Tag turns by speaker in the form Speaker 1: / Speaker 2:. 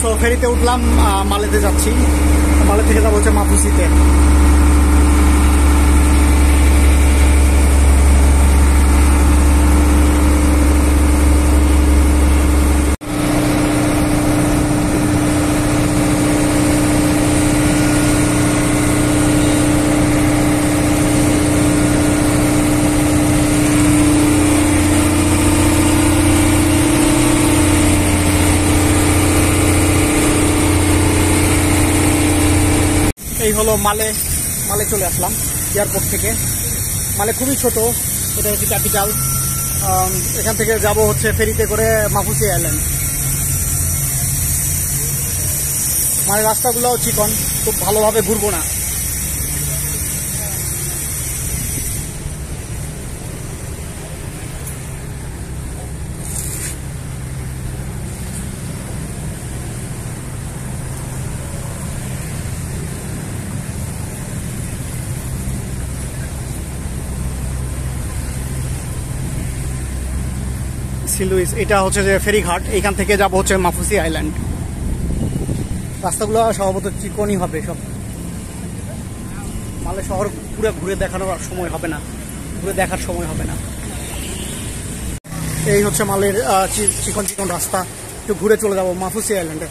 Speaker 1: So ফেরিতে উঠলাম, মালেতে যাচ্ছি। মালে থেকে যাবো হচ্ছে মাফুসিতে। এই হলো মালে চলে আসলাম এয়ারপোর্ট থেকে। মালে খুবই ছোট, এটা হচ্ছে ক্যাপিটাল। এখান থেকে যাব হচ্ছে ফেরিতে করে মাফুসি আইল্যান্ড। মানে রাস্তাগুলো চিকন, খুব ভালোভাবে ঘুরবো না। সিলুইস, এটা হচ্ছে যে ফেরিঘাট। এইখান থেকে যাব হচ্ছে মাফুসি আইল্যান্ড। রাস্তাগুলো স্বভাবত চিকনই হবে সব। মালে শহর পুরো ঘুরে দেখানোর সময় হবে না, দেখার সময় হবে না। এই হচ্ছে মালের চিকন চিকন রাস্তা। একটু ঘুরে চলে যাব মাফুসি আইল্যান্ডে।